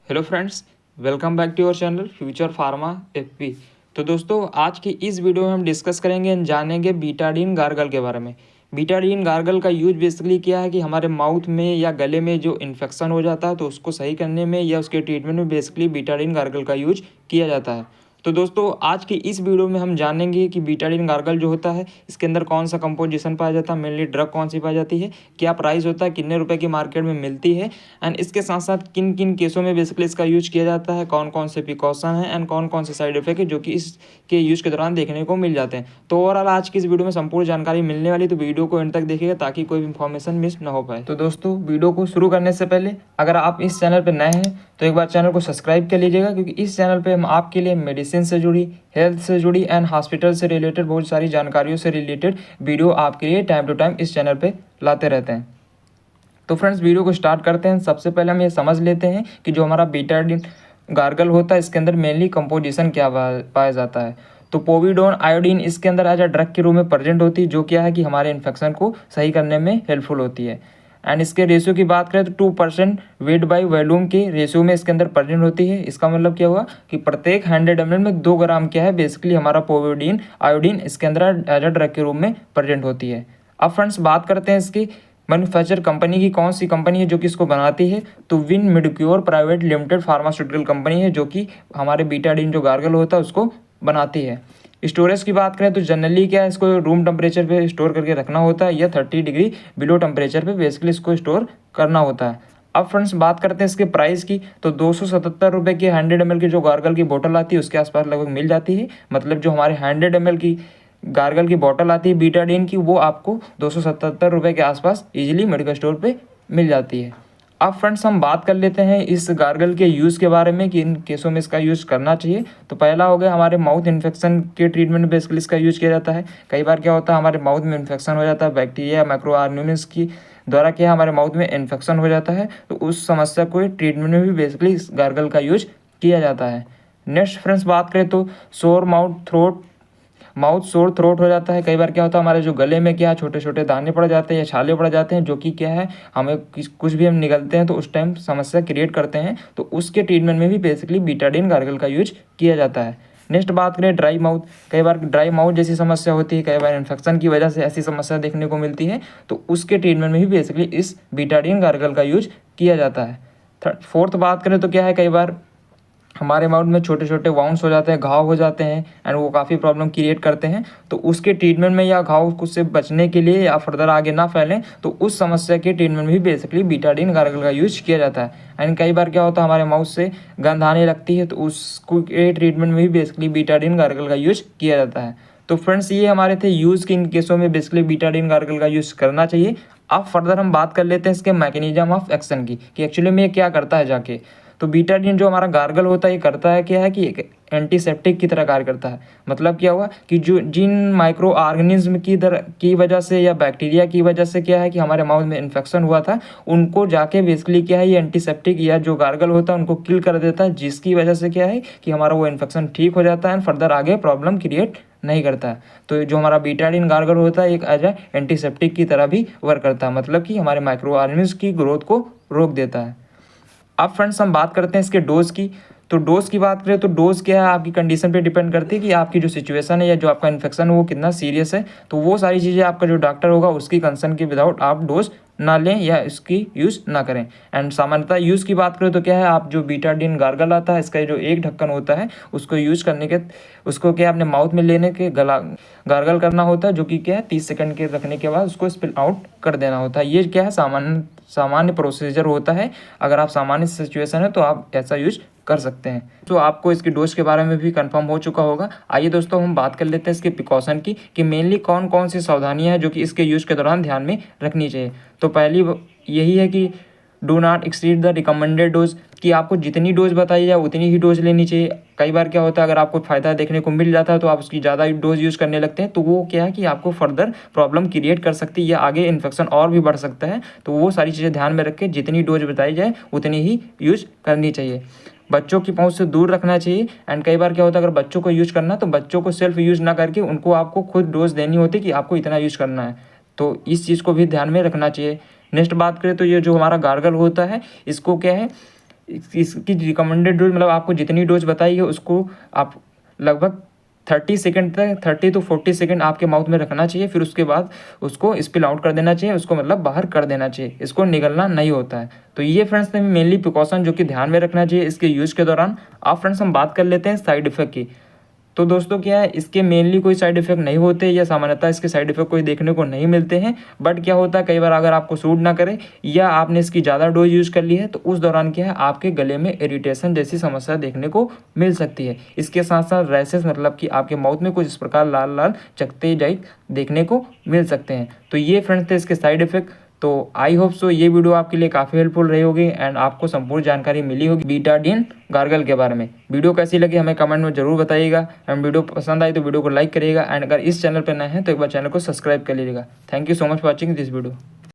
Hello friends, welcome back to your channel Future Pharma FP. तो दोस्तों, आज की इस वीडियो में हम डिस्कस करेंगे एंड जानेंगे बीटाडीन गार्गल के बारे में। बीटाडीन गार्गल का यूज बेसिकली क्या है कि हमारे माउथ में या गले में जो इन्फेक्शन हो जाता है तो उसको सही करने में या उसके ट्रीटमेंट में बेसिकली बीटाडीन गार्गल का यूज किया जाता है। तो दोस्तों, आज की इस वीडियो में हम जानेंगे कि बीटाडीन गार्गल जो होता है इसके अंदर कौन सा कंपोजिशन पाया जाता है, मेनली ड्रग कौन सी पाई जाती है, क्या प्राइस होता है, कितने रुपए की मार्केट में मिलती है, एंड इसके साथ साथ किन किन केसों में बेसिकली इसका यूज किया जाता है, कौन कौन से प्रिकॉशन है एंड कौन कौन से साइड इफेक्ट है जो कि इसके यूज के दौरान देखने को मिल जाते हैं। तो ओवरऑल आज की इस वीडियो में संपूर्ण जानकारी मिलने वाली, तो वीडियो को एंड तक देखिएगा ताकि कोई भी इंफॉर्मेशन मिस ना हो पाए। तो दोस्तों, वीडियो को शुरू करने से पहले अगर आप इस चैनल पर नए हैं तो एक बार चैनल को सब्सक्राइब कर लीजिएगा, क्योंकि इस चैनल पर हम आपके लिए मेडिसिन से जुड़ी, हेल्थ से जुड़ी एंड हॉस्पिटल से रिलेटेड बहुत सारी जानकारियों से रिलेटेड वीडियो आपके लिए टाइम टू टाइम इस चैनल पे लाते रहते हैं। तो फ्रेंड्स, वीडियो को स्टार्ट करते हैं। सबसे पहले हम ये समझ लेते हैं कि जो हमारा बीटाडीन गार्गल होता है इसके अंदर मेनली कंपोजिशन क्या पाया जाता है। तो पोविडोन आयोडीन इसके अंदर एज अ ड्रग के रूप में प्रेजेंट होती है, जो क्या है कि हमारे इन्फेक्शन को सही करने में हेल्पफुल होती है। एंड इसके रेशियो की बात करें तो 2% वेट बाई वॉल्यूम के रेशियो में इसके अंदर प्रेजेंट होती है। इसका मतलब क्या हुआ कि प्रत्येक 100 ml में 2 ग्राम क्या है बेसिकली हमारा पोविडीन आयोडीन इसके अंदर एज अ ड्रग के रूप में प्रेजेंट होती है। अब फ्रेंड्स, बात करते हैं इसकी मैन्युफैक्चर कंपनी की, कौन सी कंपनी है जो कि इसको बनाती है। तो Win Medicure private limited pharmaceutical company है जो कि हमारे बीटाडीन जो गार्गल होता है उसको बनाती है। स्टोरेज की बात करें तो जनरली क्या है, इसको रूम टेम्परेचर पे स्टोर करके रखना होता है या 30 डिग्री बिलो टेम्परेचर पे बेसिकली इसको स्टोर करना होता है। अब फ्रेंड्स, बात करते हैं इसके प्राइस की। तो 277 रुपये की 100 ml की जो गार्गल की बोतल आती है उसके आसपास लगभग मिल जाती है। मतलब जो हमारे 100 ml की गार्गल की बोतल आती है बीटाडीन की, वो आपको 277 रुपये के आसपास इजीली मेडिकल स्टोर पे मिल जाती है। अब फ्रेंड्स, हम बात कर लेते हैं इस गार्गल के यूज़ के बारे में कि इन केसों में इसका यूज़ करना चाहिए। तो पहला हो गया हमारे माउथ इन्फेक्शन के ट्रीटमेंट में बेसिकली इसका यूज़ किया जाता है। कई बार क्या होता है हमारे माउथ में इन्फेक्शन हो जाता है, बैक्टीरिया माइक्रो ऑर्गेनिज्म की द्वारा क्या हमारे माउथ में इन्फेक्शन हो जाता है, तो उस समस्या को ट्रीटमेंट में भी बेसिकली इस गार्गल का यूज किया जाता है। नेक्स्ट फ्रेंड्स, बात करें तो सोर माउथ सोर थ्रोट हो जाता है। कई बार क्या होता है हमारे जो गले में क्या छोटे छोटे दाने पड़ जाते हैं या छाले पड़ जाते हैं, जो कि क्या है हमें कुछ भी हम निगलते हैं तो उस टाइम समस्या क्रिएट करते हैं, तो उसके ट्रीटमेंट में भी बेसिकली बीटाडीन गार्गल का यूज किया जाता है। नेक्स्ट बात करें ड्राई माउथ। कई बार ड्राई माउथ जैसी समस्या होती है, कई बार इन्फेक्शन की वजह से ऐसी समस्या देखने को मिलती है, तो उसके ट्रीटमेंट में भी बेसिकली इस बीटाडीन गार्गल का यूज किया जाता है। फोर्थ बात करें तो क्या है, कई बार हमारे माउथ में छोटे छोटे वाउंड्स हो जाते हैं, घाव हो जाते हैं एंड वो काफ़ी प्रॉब्लम क्रिएट करते हैं, तो उसके ट्रीटमेंट में या घाव से बचने के लिए या फर्दर आगे ना फैलें, तो उस समस्या के ट्रीटमेंट में भी बेसिकली बीटाडीन गार्गल का यूज किया जाता है। एंड कई बार क्या होता है हमारे माउथ से गंध आने लगती है, तो उसको के ट्रीटमेंट में भी बेसिकली बीटाडीन गार्गल का यूज किया जाता है। तो फ्रेंड्स, ये हमारे थे यूज़ किन केसों में बेसिकली बीटाडीन गार्गल का यूज़ करना चाहिए। अब फर्दर हम बात कर लेते हैं इसके मैकेनिज्म ऑफ एक्शन की, कि एक्चुअली में ये क्या करता है जाके। तो बीटाडीन जो हमारा गार्गल होता है ये करता है क्या है कि एक एंटीसेप्टिक की तरह कार्य करता है। मतलब क्या हुआ कि जो जिन माइक्रो ऑर्गेनिज्म की वजह से या बैक्टीरिया की वजह से क्या है कि हमारे माउथ में इन्फेक्शन हुआ था, उनको जाके बेसिकली क्या है ये एंटीसेप्टिक या जो गार्गल होता है उनको किल कर देता है, जिसकी वजह से क्या है कि हमारा वो इन्फेक्शन ठीक हो जाता है एंड फर्दर आगे प्रॉब्लम क्रिएट नहीं करता है। तो जो हमारा बीटाडीन गार्गल होता है एक एज ए एंटीसेप्टिक की तरह भी वर्क करता है, मतलब कि हमारे माइक्रो ऑर्गेनिज्म की ग्रोथ को रोक देता है। अब फ्रेंड्स, हम बात करते हैं इसके डोज की। तो डोज की बात करें तो डोज क्या है आपकी कंडीशन पे डिपेंड करती है कि आपकी जो सिचुएशन है या जो आपका इन्फेक्शन है वो कितना सीरियस है, तो वो सारी चीज़ें आपका जो डॉक्टर होगा उसकी कंसर्न के विदाउट आप डोज ना लें या इसकी यूज़ ना करें। एंड सामान्यतः यूज़ की बात करें तो क्या है, आप जो बीटाडीन गार्गल आता है इसका जो एक ढक्कन होता है उसको यूज़ करने के उसको क्या अपने माउथ में लेने के गला गार्गल करना होता है, जो कि क्या है 30 सेकंड के रखने के बाद उसको स्पिल आउट कर देना होता है। ये क्या है सामान्य प्रोसीजर होता है। अगर आप सामान्य सिचुएशन है तो आप ऐसा यूज कर सकते हैं। तो आपको इसकी डोज के बारे में भी कंफर्म हो चुका होगा। आइए दोस्तों, हम बात कर लेते हैं इसके प्रिकॉशन की, कि मेनली कौन कौन सी सावधानियां हैं जो कि इसके यूज के दौरान ध्यान में रखनी चाहिए। तो पहली यही है कि do not exceed the recommended dose, कि आपको जितनी डोज बताई जाए उतनी ही डोज लेनी चाहिए। कई बार क्या होता है अगर आपको फ़ायदा देखने को मिल जाता है तो आप उसकी ज़्यादा डोज यूज़ करने लगते हैं, तो वो क्या है कि आपको फर्दर प्रॉब्लम क्रिएट कर सकती है या आगे इन्फेक्शन और भी बढ़ सकता है। तो वो सारी चीज़ें ध्यान में रख के जितनी डोज बताई जाए उतनी ही यूज़ करनी चाहिए। बच्चों की पहुंच से दूर रखना चाहिए। एंड कई बार क्या होता है अगर बच्चों को यूज़ करना तो बच्चों को सेल्फ यूज़ ना करके उनको आपको खुद डोज देनी होती है कि आपको इतना यूज़ करना है, तो इस चीज़ को भी ध्यान में रखना चाहिए। नेक्स्ट बात करें तो ये जो हमारा गार्गल होता है इसको क्या है इसकी रिकमेंडेड डोज मतलब आपको जितनी डोज बताई है उसको आप लगभग 30 सेकंड तक 30 to 40 सेकंड आपके माउथ में रखना चाहिए। फिर उसके बाद उसको स्पिल आउट कर देना चाहिए, उसको मतलब बाहर कर देना चाहिए, इसको निगलना नहीं होता है। तो ये फ्रेंड्स मेनली प्रिकॉशन जो कि ध्यान में रखना चाहिए इसके यूज़ के दौरान। अब फ्रेंड्स हम बात कर लेते हैं साइड इफेक्ट की। तो दोस्तों क्या है, इसके मेनली कोई साइड इफेक्ट नहीं होते या सामान्यतः इसके साइड इफेक्ट कोई देखने को नहीं मिलते हैं। बट क्या होता है, कई बार अगर आपको सूट ना करे या आपने इसकी ज़्यादा डोज यूज़ कर ली है तो उस दौरान क्या है आपके गले में इरिटेशन जैसी समस्या देखने को मिल सकती है। इसके साथ साथ रैसेस मतलब कि आपके माउथ में कुछ इस प्रकार लाल लाल चकते जाई देखने को मिल सकते हैं। तो ये फ्रेंड्स थे इसके साइड इफेक्ट। तो आई होप सो ये वीडियो आपके लिए काफ़ी हेल्पफुल रही होगी एंड आपको संपूर्ण जानकारी मिली होगी बीटाडीन गार्गल के बारे में। वीडियो कैसी लगी हमें कमेंट में जरूर बताइएगा एंड वीडियो पसंद आई तो वीडियो को लाइक करिएगा एंड अगर इस चैनल पर नए हैं तो एक बार चैनल को सब्सक्राइब कर लीजिएगा। Thank you so much for watching this video.